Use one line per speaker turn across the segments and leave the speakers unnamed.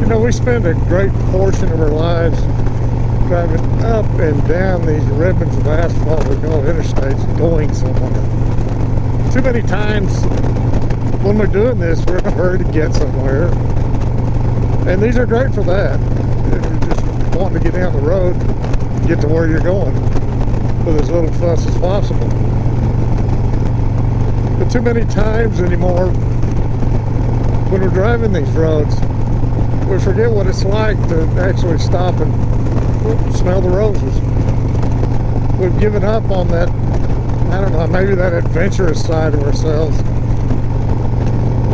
know, we spend a great portion of our lives driving up and down these ribbons of asphalt we call interstates, going somewhere. Too many times when we're doing this, we're in a hurry to get somewhere. And these are great for that. If you're just wanting to get down the road, get to where you're going with as little fuss as possible. But too many times anymore, when we're driving these roads, we forget what it's like to actually stop and smell the roses. We've given up on that, I don't know, maybe that adventurous side of ourselves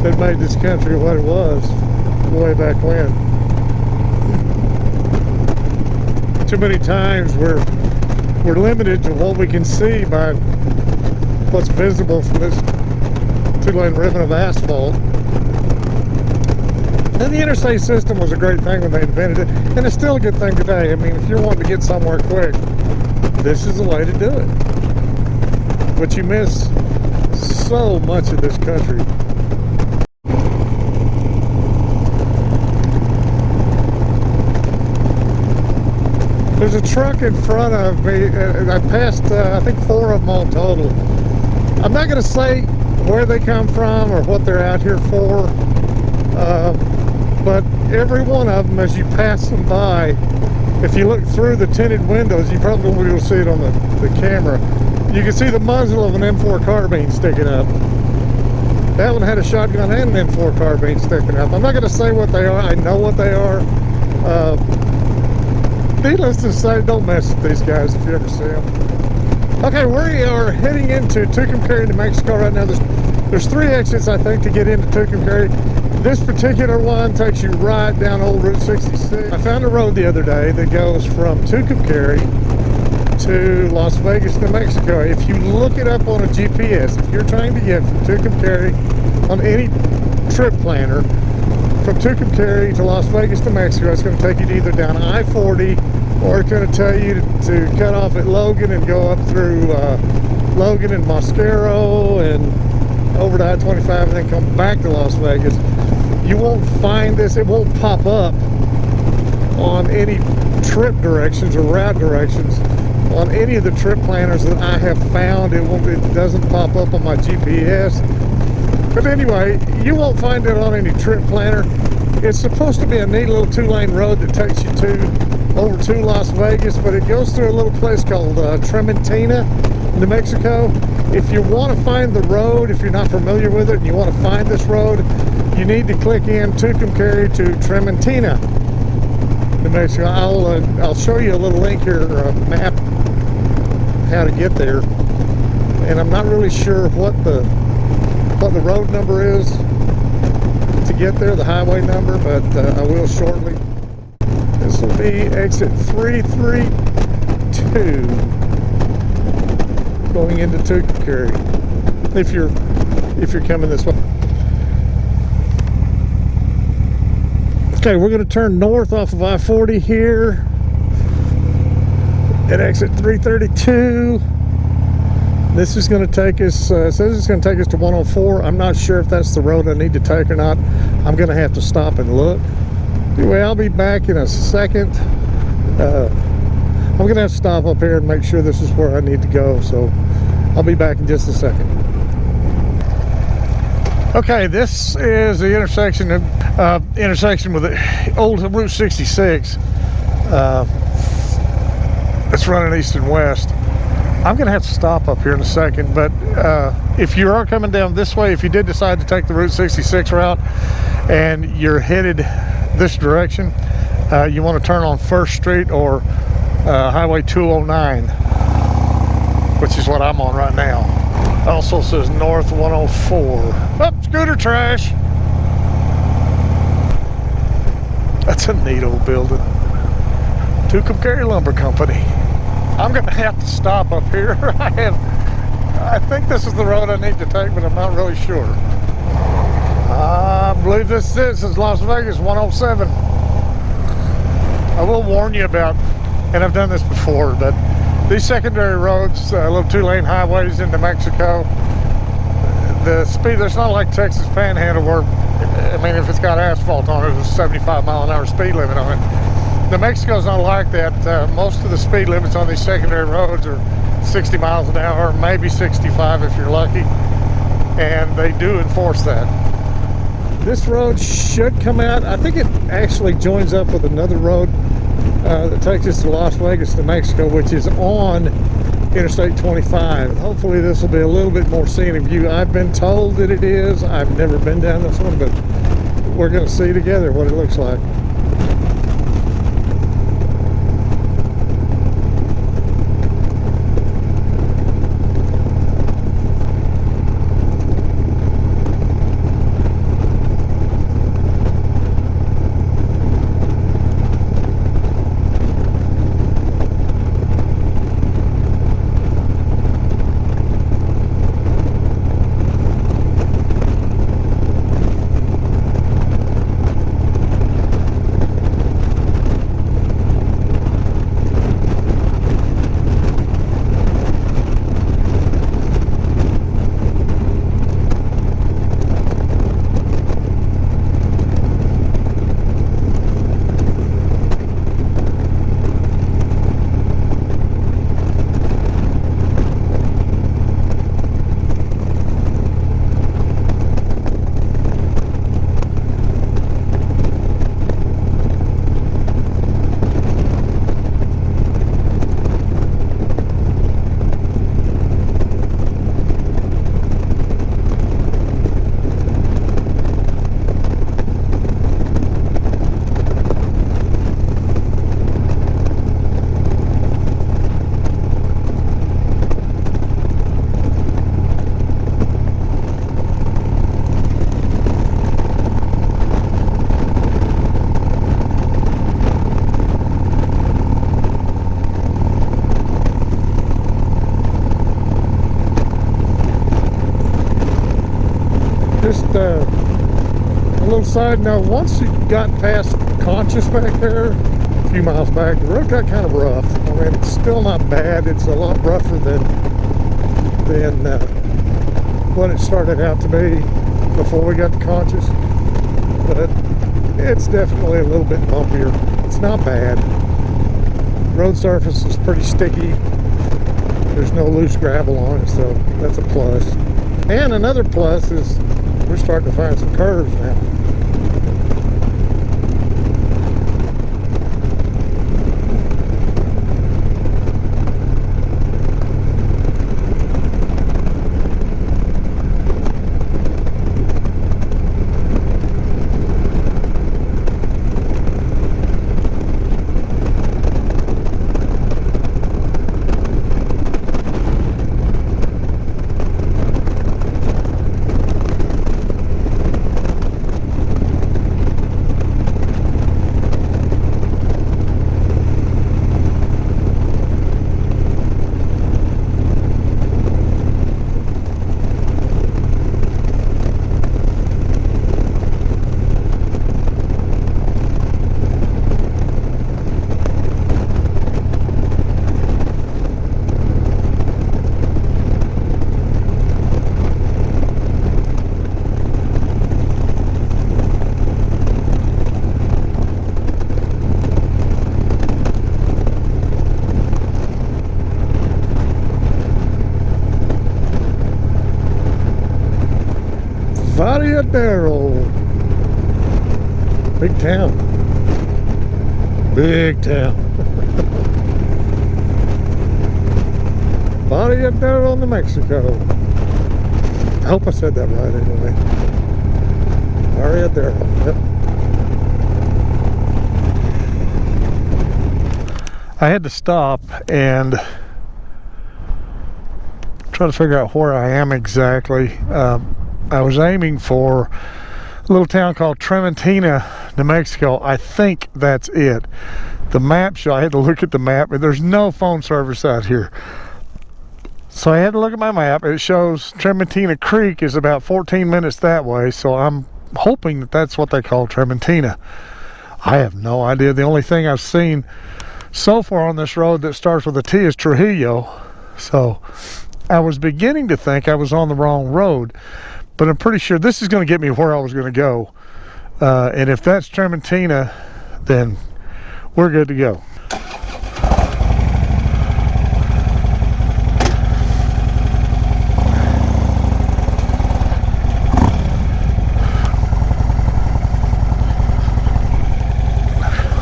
that made this country what it was way back when. Too many times we're limited to what we can see by what's visible from this two-lane ribbon of asphalt. And the interstate system was a great thing when they invented it, and it's still a good thing today. I mean, if you're wanting to get somewhere quick, this is the way to do it. But you miss so much of this country. There's a truck in front of me, and I passed, I think 4 of them all total. I'm not going to say where they come from or what they're out here for, but every one of them, as you pass them by, if you look through the tinted windows, you probably won't be able to see it on the camera. You can see the muzzle of an M4 carbine sticking up. That one had a shotgun and an M4 carbine sticking up. I'm not going to say what they are. I know what they are. Needless to say, don't mess with these guys if you ever see them. Okay, we are heading into Tucumcari, New Mexico right now. There's 3 exits, I think, to get into Tucumcari. This particular one takes you right down old Route 66. I found a road the other day that goes from Tucumcari to Las Vegas, New Mexico. If you look it up on a GPS, if you're trying to get from Tucumcari on any trip planner, from Tucumcari to Las Vegas, New Mexico, it's going to take you either down I-40 or it's going to tell you to cut off at Logan and go up through Logan and Mosquero and over to I-25 and then come back to Las Vegas. You won't find this, it won't pop up on any trip directions or route directions on any of the trip planners that I have found. It doesn't pop up on my GPS. But anyway, you won't find it on any trip planner. It's supposed to be a neat little 2-lane road that takes you over to Las Vegas, but it goes through a little place called Trementina, New Mexico. If you want to find the road, if you're not familiar with it and you want to find this road, you need to click in Tucumcari to Trementina, New Mexico. I'll show you a little link here, or a map, how to get there. And I'm not really sure what the road number is to get there, the highway number, but I will shortly. This will be exit 332 going into Tucumcari if you're coming this way. Okay, we're going to turn north off of I-40 here at exit 332. This is going to take us, it says it's going to take us to 104. I'm not sure if that's the road I need to take or not. I'm going to have to stop and look. Anyway, I'll be back in a second. I'm going to have to stop up here and make sure this is where I need to go. So I'll be back in just a second. Okay, this is the intersection with the old Route 66. It's running east and west. I'm going to have to stop up here in a second, but if you are coming down this way, if you did decide to take the Route 66 route and you're headed this direction, you want to turn on 1st Street or Highway 209, which is what I'm on right now. Also says North 104. Oh, scooter trash. That's a neat old building. Tucumcari Lumber Company. I'm going to have to stop up here. I think this is the road I need to take, but I'm not really sure. I believe this is Las Vegas 107. I will warn you about, and I've done this before, but these secondary roads, little 2-lane highways into Mexico, the speed, it's not like Texas Panhandle where I mean, if it's got asphalt on it, there's a 75 mile an hour speed limit on it. New Mexico's not like that. Most of the speed limits on these secondary roads are 60 miles an hour, maybe 65 if you're lucky, and they do enforce that. This road should come out. I think it actually joins up with another road that takes us to Las Vegas, New Mexico, which is on Interstate 25. Hopefully this will be a little bit more scenic view. I've been told that it is. I've never been down this one, but we're going to see together what it looks like. Just a little side note, once you got past Conscious back there, a few miles back, the road got kind of rough. I mean, it's still not bad. It's a lot rougher than what it started out to be before we got to Conscious. But it's definitely a little bit bumpier. It's not bad. Road surface is pretty sticky. There's no loose gravel on it, so that's a plus. And another plus is we're starting to find some curves now. Darrell. Big town. Big town. Body up there on New Mexico. I hope I said that right anyway. Body up there. Yep. I had to stop and try to figure out where I am exactly. I was aiming for a little town called Trementina, New Mexico. I think that's it. The map show, I had to look at the map, but there's no phone service out here. So I had to look at my map. It shows Trementina Creek is about 14 minutes that way, so I'm hoping that that's what they call Trementina. I have no idea. The only thing I've seen so far on this road that starts with a T is Trujillo. So I was beginning to think I was on the wrong road. but I'm pretty sure this is going to get me where I was going to go. And if that's Tramontina, then we're good to go.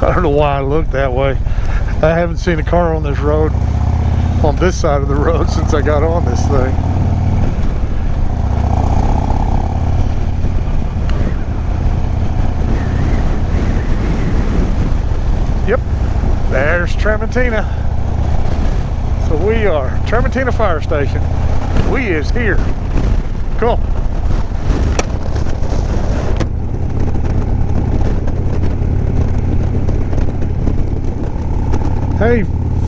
I don't know why I looked that way. I haven't seen a car on this road, on this side of the road, since I got on this thing. Yep, there's Tramontina. So we are Tramontina Fire Station. We is here. Cool. Hey,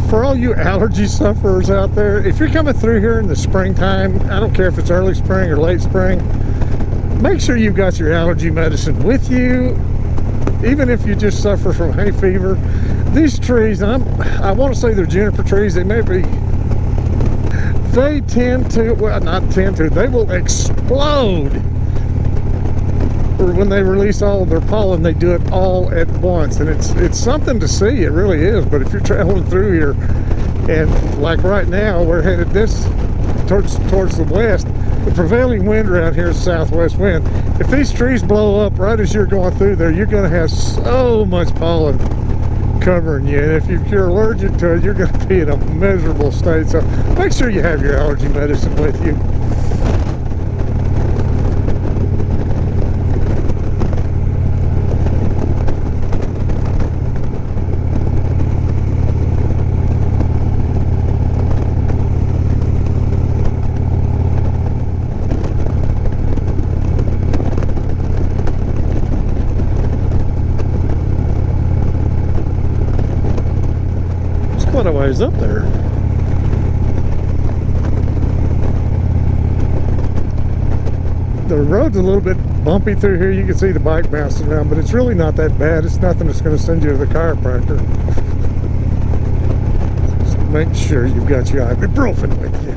for all you allergy sufferers out there, if you're coming through here in the springtime, I don't care if it's early spring or late spring, make sure you've got your allergy medicine with you. Even if you just suffer from hay fever, these trees, I want to say they're juniper trees, they may be, they tend to, well, not tend to, they will explode. Or when they release all of their pollen, they do it all at once, and it's something to see. It really is. But if you're traveling through here, and like right now we're headed towards the west, the prevailing wind around here is southwest wind. If these trees blow up right as you're going through there, you're going to have so much pollen covering you, and if you're allergic to it, you're going to be in a miserable state. So make sure you have your allergy medicine with you. Quite a ways up there. The road's a little bit bumpy through here. You can see the bike bouncing around, but it's really not that bad. It's nothing that's going to send you to the chiropractor. Just make sure you've got your ibuprofen with you.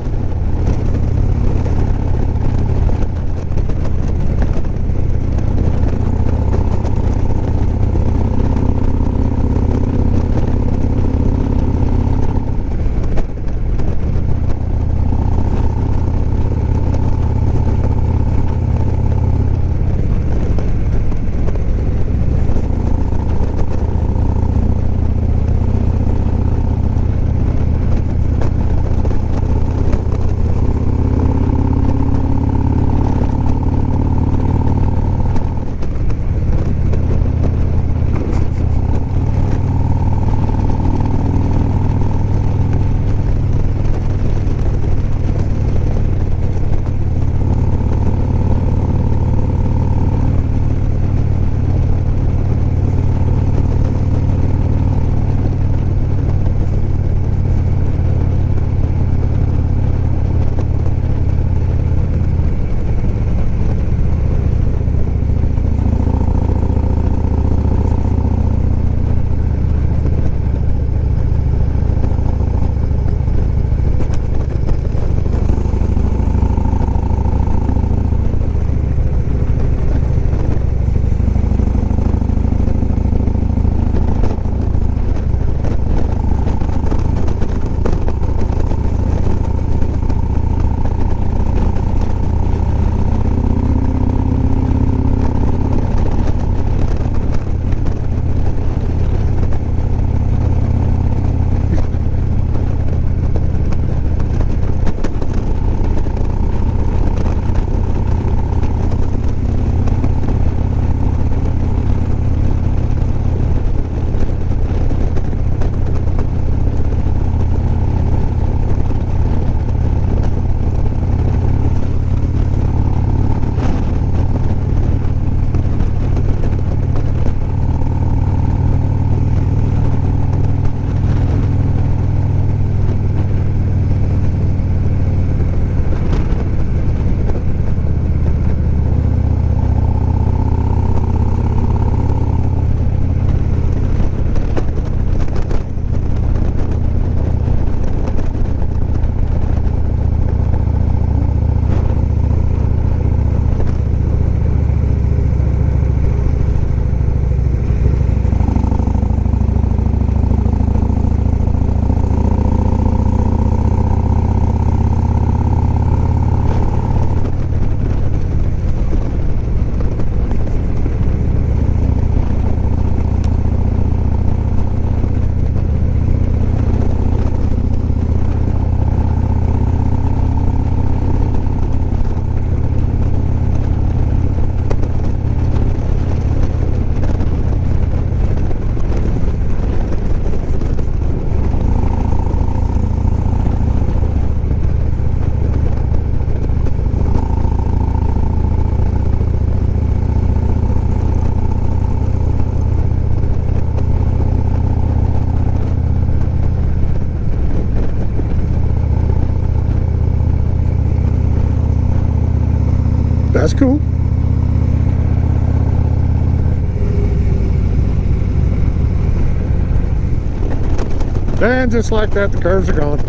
And just like that, the curves are gone.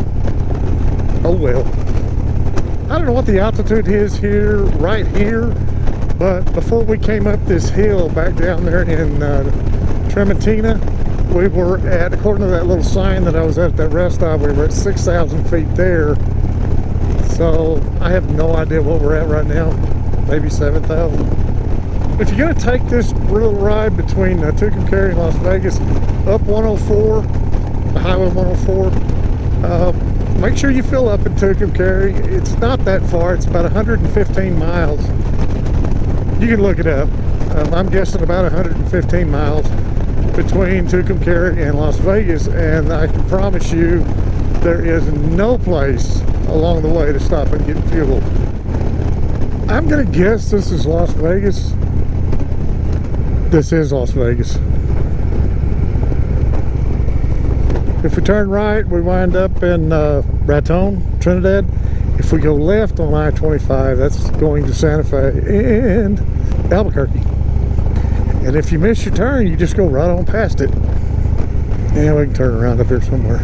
Oh well. I don't know what the altitude is here, right here, but before we came up this hill back down there in Trementina, we were at, according to that little sign that I was at that rest stop, we were at 6,000 feet there. So I have no idea what we're at right now. Maybe 7,000. If you're going to take this little ride between Tucumcari and Las Vegas up 104, Highway 104, make sure you fill up in Tucumcari. It's not that far. It's about 115 miles. You can look it up. I'm guessing about 115 miles between Tucumcari and Las Vegas, and I can promise you there is no place along the way to stop and get fuel. I'm gonna guess this is Las Vegas. This is Las Vegas. If we turn right, we wind up in Raton, Trinidad. If we go left on I-25, that's going to Santa Fe and Albuquerque. And if you miss your turn, you just go right on past it. And we can turn around up here somewhere.